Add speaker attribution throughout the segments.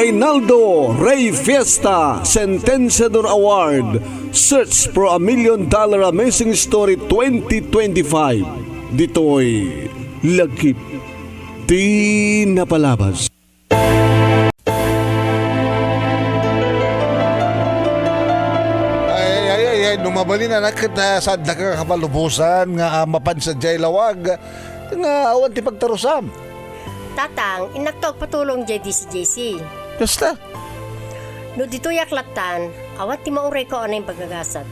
Speaker 1: Reynaldo Rey Fiesta Sentenciador Award Search for a $1 Million Amazing Story 2025. Dito'y Lagkip Di Napalabas.
Speaker 2: Numabali na nakita sa nakakapalubusan nga mapan sa jay lawag nga awan ti pagtarusam.
Speaker 3: Tatang, inaktog patulong JDC.
Speaker 2: Basta.
Speaker 3: No dito yaklatan, awat ti mauray ko ano yung pagagasat.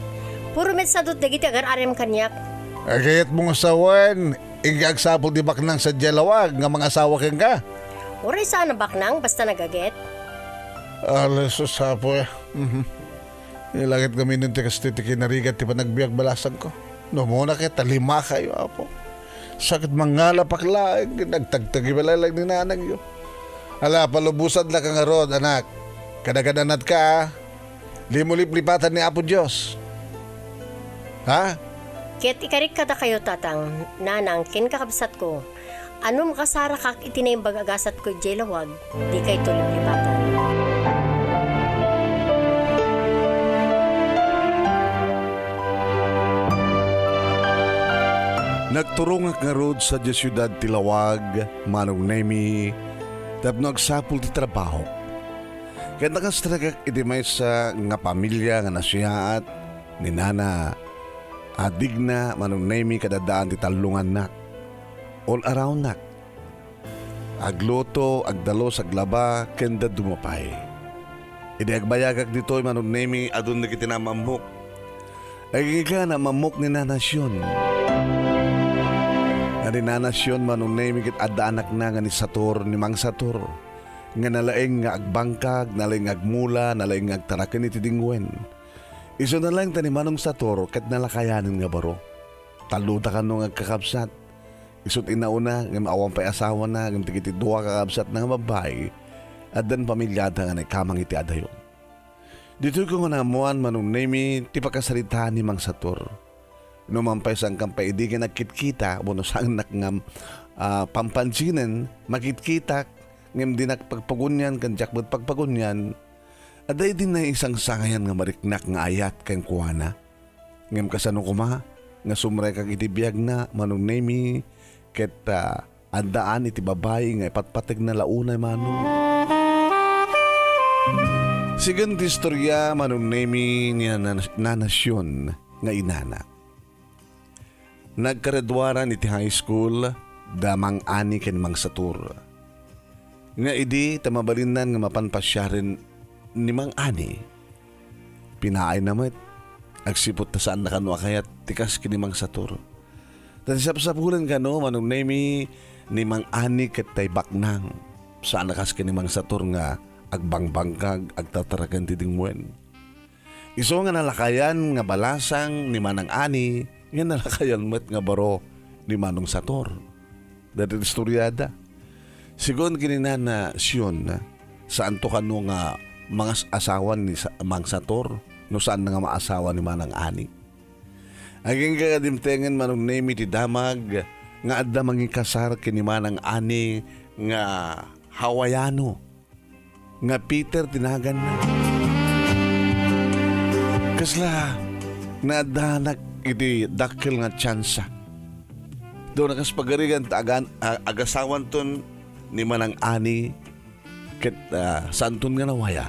Speaker 3: Puro met sa dut dagiti agar arem kanyak.
Speaker 2: Agayat mong asawan, igagsapol di baknang sa jay lawag nga mga asawa kang ka.
Speaker 3: Uray sana baknang basta nagaget.
Speaker 2: Alesos hapo eh. Ilagit kami nun ti kastiti kinarigat ti panagbiag balasan ko. No muna kita lima kayo apo. Sakit mangala pakla, nagtagtagi balalag ni nanag yun. Ala, palubusan na kang arod, anak. Kadagadanat ka, limulip-lipatan ni Apo Diyos. Ha?
Speaker 3: Ket ikarik kada kayo tatang, nanang kin kakabsat ko. Ano makasara kak itinay yung bagagasat ko jelawag, di kay tulip-lipatan.
Speaker 4: Nagturong nga road sa syudad Tilawag, Manong Nemi, tapno agsapul ti trabaho. Kaya nakastragak iti may sa nga pamilya nga nasiyaat, ni Nana, adigna Manong Nemi kadadaan ti talungan nak. All around nak. Agluto, agdalo, aglaba, kenda dumapay. Idi agbayagag dito Manong Nemi adun na kitinamamok. Agiga na mamok ni Nanasyon. Nga ninanasyon Manong Nemi kit adda anak na nga ni Sator ni Mang Sator. Nga nalaing nga agbangkag, nalaing agmula, nalaing agtaraken iti dingwen. Iso na lang tani Manong Sator kat nalakayanin nga baro. Taluta ka nung agkakabsat. Isot inauna nga maawang pa'y asawa na nga tigiti duwa kakabsat na nga babae at dan pamilyada nga nagkamang iti adayon. Dito ko nga namuan Manong Nemi ti pagkasalitahan ni Mang Sator. Numampay sang kampaidigan nagkitkita, buno sang nakngam pampansinan, makitkita, ngem din pagpagunyan, kanjakbot pagpagunyan, aday din na isang sangayan nga mariknak nga ayat kang kuwana. Ngem kasano kuma, nga sumray kag itibiyag na, Manong Nemi, ket andaan iti babae nga ipatpatag na launay Manong. Sigan ti istorya Manong Nemi ni nanasyon nga inana. Nagkaredwaran iti high school damang ani ken Mang Satur. Nga idi tamabalinan nga mapanpasyarin ni Mang Ani. Pinaay namat agsipot ta saan nakano kayat tikas ken ni Mang Satur. Tan sapsapulan kano Manong Nemi ni Mang Ani ket tay baknang saan nakas ken ni Mang Satur nga agbangbangkag agtataragan ti dingwen. Iso nga nalakayan nga balasang ni Manang Ani nga nalakayan met nga baro ni Manong Sator. Dati istoryada. Sigon kinina na siyon saan to kano nga mga asawan ni Mang Sator no saan nga maasawa ni Manang Ani. Aging kakadimtengan Manong Nemi ti damag nga adda mangikasar kini Manang Ani nga Hawaiano nga Peter tinagan na. Kasla na adda iti dakkel nga tsansa. Doon nakas pagarigan agasawan ton ni Manang Ani ket santun nga nawaya.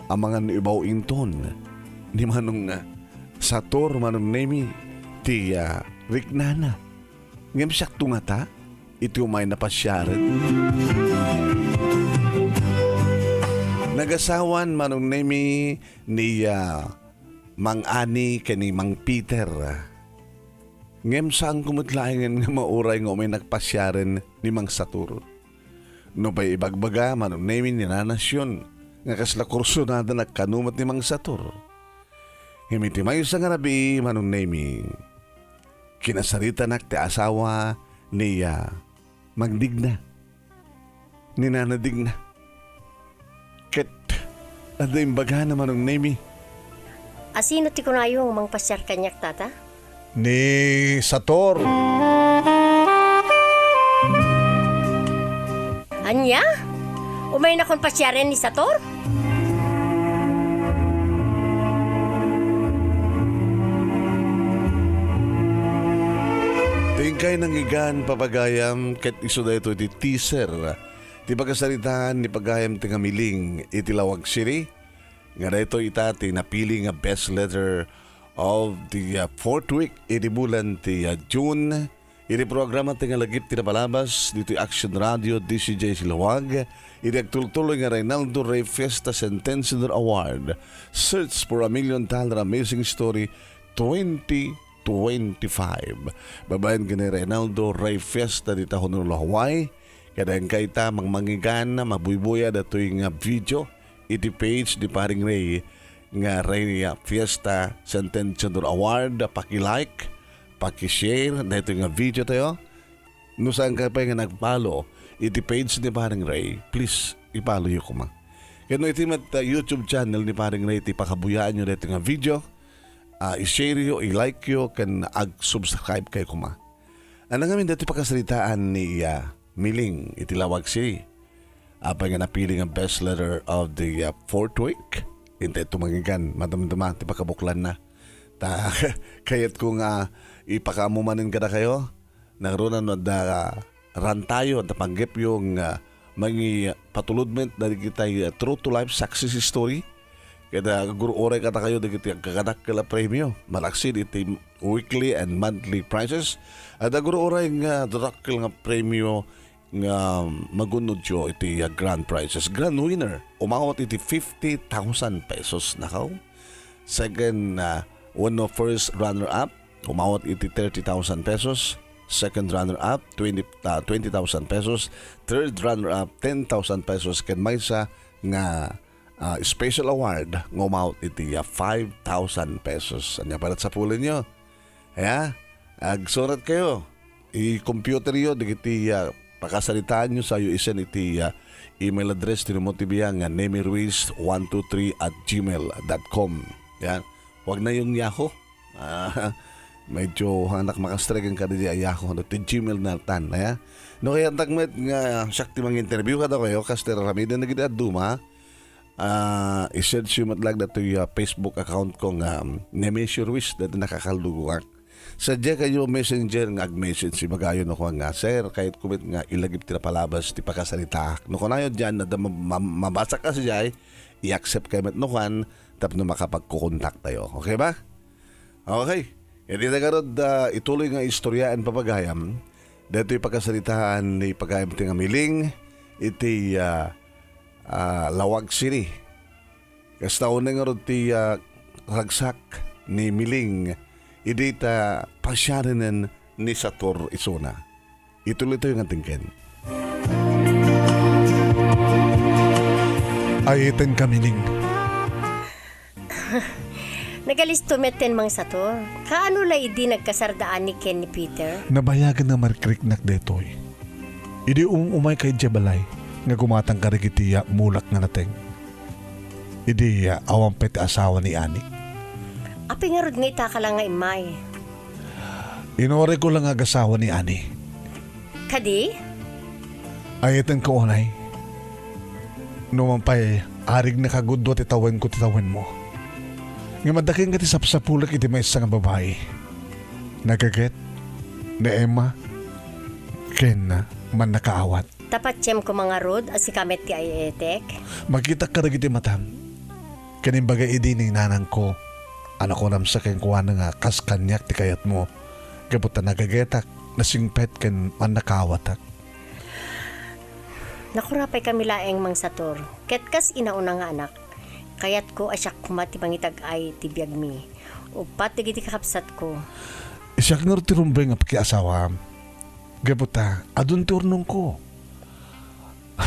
Speaker 4: Ang mga ibaw inton ni Manong Sator Manong Nemi ti Riknana. Ngem siyak tungata iti umay napasyaret. Nagasawan Manong Nemi ni Mang Ani kani Mang Peter. Ngem saan kumutlaengan nga mauray nga may nagpasyaren ni Mang Satur. No pa'y ibagbaga Manong Nemi ni Nanasyon nga kasla kurso na nagkanumat ni Mang Satur. Himiti mayo sa ngarabi Manong Nemi. Kinasarita nak ti asawa ni Magdigna. Ni Nanadigna. Ket ada imbaga na Manong Nemi.
Speaker 3: Asino ti kunayo ang mangpasyar kanyak tata?
Speaker 2: Ni Sator.
Speaker 3: Anya? Umay na kon pasyaren ni Sator?
Speaker 4: Tingkay nang igan papagayam ket iso da ito iti teaser. Ti pagkasalitaan ni pagayam ti ngamiling iti Lawag City. Nga da ito itati napili nga best letter of the fourth week iti bulan ti June. Iti programa ti nga lagip ti napalabas dito Action Radio DCJ Silawag. Iti agtultuloy nga Reynaldo Ray Fiesta Sentenciador Award. Search for $1 Million Amazing Story 2025. Babayan ka ni Reynaldo Ray Fiesta dito Honolulu, Hawaii. Kadang kay tamang mangigan na mabuybuya dato yung video. Iti page di paring Ray nga Ray Fiesta Sentenciador Award. Paki-like, paki-share dito yung video tayo. No saan ka pa nga nagpalo iti page ni paring Ray, please ipalo yung kuma. Kaya no iti mat YouTube channel ni paring Ray, iti pakabuyaan nyo dito yung video. I-share yo, i-like yo, kan ag-subscribe kayo kuma. Ano nga min dito pakasalitaan ni Miling iti Lawag City. Apa nga napili nga best letter of the fourth week. Hindi ito mangigan, madam-dama, ti pakabuklan na. Kayat kung ipakamumanin ka na kayo, naroon na rantayo at panggip yung mga patuludment dari kita true to life success story. Kaya guru oray kata kayo di kita kakanak kala premyo. Malaksid iti weekly and monthly prizes. At guru oray nga darakil nga premyo nga magunod yo iti grand prizes. Grand winner, umawat iti 50,000 pesos na kao. Second, first runner-up, umawat iti 30,000 pesos. Second runner-up, 20,000 pesos. Third runner-up, 10,000 pesos. Ken may sa nga special award ngumawat iti 5,000 pesos. Anya parat sa pulin nyo. Kaya, agsurat kayo. I-computer yun, iti pakasalitaan nyo sa iyo isen iti email address tinumotibiyang nemiruiz123@gmail.com. Yan. Huwag na yung Yahoo. Medyo anak makastregen ka di Yahoo. Iti Gmail na tan. No kaya tagmet nga sakti mang interview ka daw kayo. Kaster ramida na gida duma. I-search yung matlag na ito yung Facebook account ko nga Nemesio Ruiz dati nakakalduguak. Sadya kayo messenger nga ag-message si magayon ako nga sir kahit kumit nga ilagip tira palabas ti pakasalita. No ko na yun dyan na mabasa ka siya i-accept kayo met nukan tap na makapagkukontak tayo. Okay ba? Okay. Hindi na karod ituloy nga istoryaan papagayam. Dito yung pagkasalitaan ni pagayam ti nga miling iti Lawag City. Kastaon na nga rin ti ragsak ni miling idita pasyarinan ni Sator Isona. Ituloy tayo ng tingken.
Speaker 2: Ayitan kami ning.
Speaker 3: Nagalisto meten mang Sator. Kaano la idi nagkasardaan ni Ken ni Peter?
Speaker 2: Nabayagan na markriknak detoy. Idi umay kay Jebalay nga gumatang karigitiya mulak nga nateng. Idi awang peti asawa ni Ani.
Speaker 3: Api nga rod nga ita ka lang nga imay.
Speaker 2: Inore ko lang agasawa ni Ani.
Speaker 3: Kadi?
Speaker 2: Ayitan ko onay. Numampay, arig na kagudwa titawan ko titawan mo. Nga madaking ka ti sapsapulak iti may isang babae. Nagaget, na Emma, Ken na man nakaawat.
Speaker 3: Tapat siyem ko mga rod as si kamet ti ay etek.
Speaker 2: Magkita ka rin iti matam. Kanimbaga idi ni nanang ko. Anak ko nam sa kuha na nga kaskanyak ti kayat mo. Kaputa nagagetak, nasingpet ken man nakawatak.
Speaker 3: Nakurapay kami laeng mang Sator. Ketkas inauna nga anak. Kayat ko asyak kumati mangitag ay ti biag mi. Upat ti kakapsat ko.
Speaker 2: Isyak nga ti rumbay nga pakiasawa. Kaputa, adun turnong ko.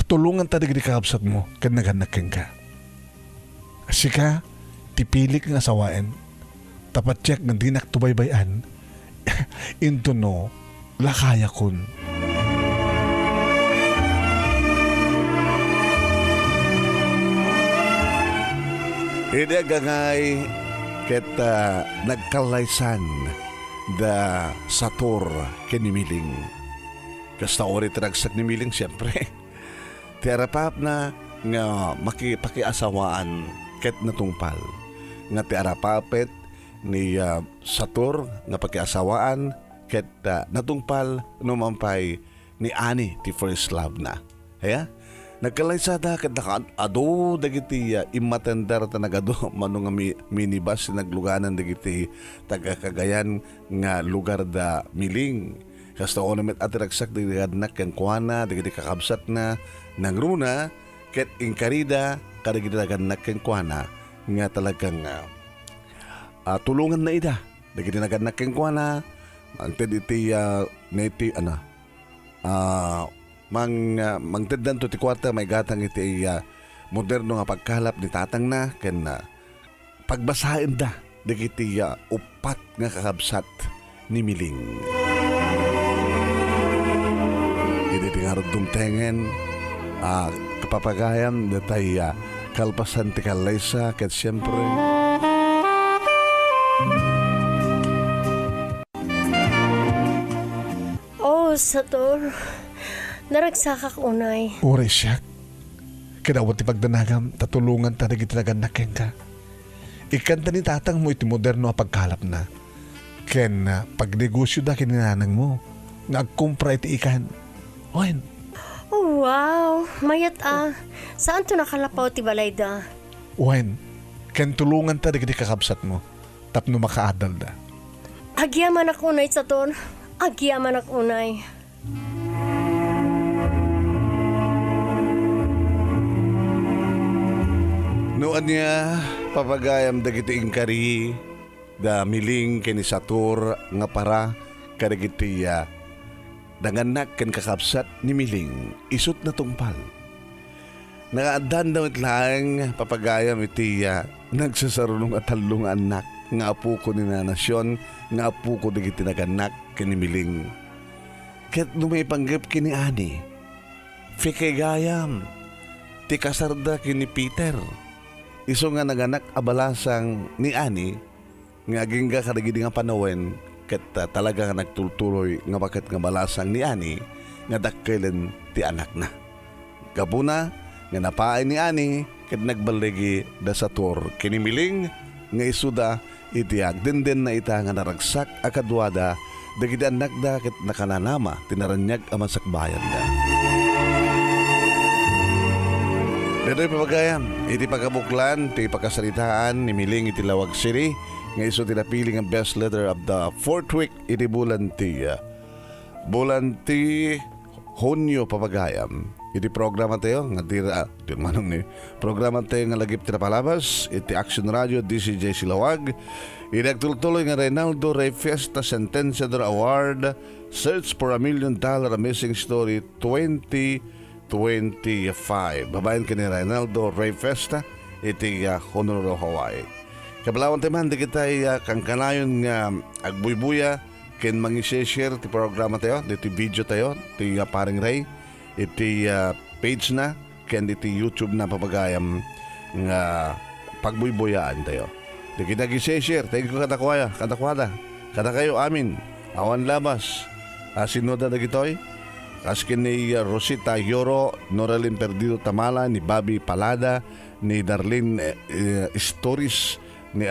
Speaker 2: Tulungan ta di kakapsat mo ken naganakin ka. Asika, tipilik nga asawain. Tapat check ng dinak tubaybayan. Into no, lakaya kun.
Speaker 4: Hindi gangay ket nagkalaysan da Sator kenimiling. Kasta ori tinagsak ni Miling siyempre. ti arapap na nga makipakiasawaan ket natungpal. Nga ti arapapet ni Satur nga pakiasawaan ket natungpal numampay ni Ani ti first love na. Haya? Nagkalaysada ket nakaado dagiti imatender ta nagado mano nga minibus nagluganan dagiti taga Cagayan nga lugar da Miling. Kasta ko naman atiragsak dagiti adnak ken kuana dagiti kakabsat na nangruna ket inkarida kadagiti naganak ken kuana nga talagang tulungan na ida dagiti naganak ken kuana anted iti neti mangteddan to ti kwarta may gatang iti moderno nga pagkalap ni tatang na ken pagbasahin da dagiti upat nga kakabsat ni Miling. Iti tingarod dumtengen kapapagayam datay kalpasan ti kalaysa ket siyempre
Speaker 3: Sator, naragsakak unay.
Speaker 2: Uri siya. Kinawat ti pagdanagam, tatulungan ta naging tinaganakin ka. Ikanta ni tatang mo iti moderno a pagkalap na. Ken pagnegosyo da kininanang mo. Nagkumpra iti ikan. Oin.
Speaker 3: Oh, wow, mayat Saan to nakalapaw ti balay da?
Speaker 2: Oin. Ken tulungan ta naging kakabsat mo. Tapno makaadal da.
Speaker 3: Agyaman ak unay, Sator. Agyaman ak unay.
Speaker 4: noon niya papagayam dagiti ingkari da Miling ken ni Satur nga para kadagiti danganak ken kakabsat ni Miling isut na tungpal. Nakaadan daw itlang papagayam iti nagsasarunong at talong anak nga apo ko ni nanasyon nga apo ko dagiti naganak ken ni Miling. Ket lumay panggap kini Ani fikegayam ti kasarda kini Peter. Iso nga naganak abalasang ni Ani nga agingga kadagidi nga panawen ket talaga nga nagtultuloy nga bakit nga balasang ni Ani nga dakkelen ti anak na. Gabuna nga napaay ni Ani ket nagbaligi da Satur kini Miling nga isuda iti agdenden na ita nga naragsak akadwada dagiti anak da ket nakananama tinaranyag aman sakbayan da. Dito'y papagayam, iti pagkabuklan, iti pagkasalitaan ni Miling iti Lawag City, nga iso tinapili ang best letter of the fourth week, iti bulan ti Hunyo papagayam. Iti programa tayo, nga manong ni, programa tayo nga lagip tinapalabas, iti Action Radio, DCJ Silawag, inagtuloy nga Reynaldo Ray Fiesta Sentenciador Award, Search for $1 Million Amazing Story 2025. Babayan ka ni Reynaldo Ray Fiesta iti Honolulu, Hawaii. Kabalawan teman di kita kang kanayon nga agbuybuya ken mangi-share ti programa tayo diti video tayo ti paring Ray iti page na ken iti YouTube na papagayam nga pagbuybuyaan tayo. Di kita gi-share tayo katakwada kada kayo amin awan labas sinoda na gitoy kaskin ni Rosita Yoro, Noralyn Perdido Tamala, ni Bobby Palada, ni Darlene Stories, ni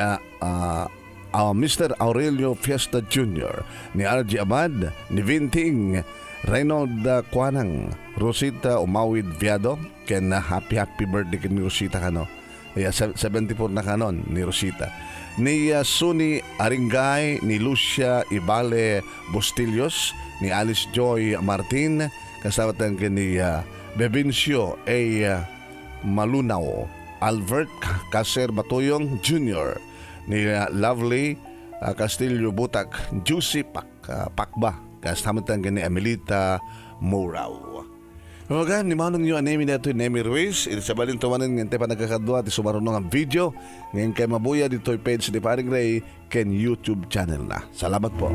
Speaker 4: Mr. Aurelio Fiesta Jr., ni RG Abad, ni Vinting, Reynold Quanang, Rosita Umawid Viado, ken happy birthday ken ni Rosita kano. 74 na kanon ni Rosita. Ni Suni Aringay, ni Lucia Ibale Bustillos, ni Alice Joy Martin, kasabatan ka ni Bebencio A. Malunaw, Albert Caser Batuyong Jr., ni Lovely Castillo Butak, Juicy Pakba, kasabatan ka ni Amelita Moraw. Huwag ni manong nyo anemi na ito Nemi Ruiz. Ito sa balin tumanin ng tepa nagkakadwa at sumarunong ang video. Ngayon kay mabuya dito yung page ni Paring Ray ken YouTube channel na. Salamat po.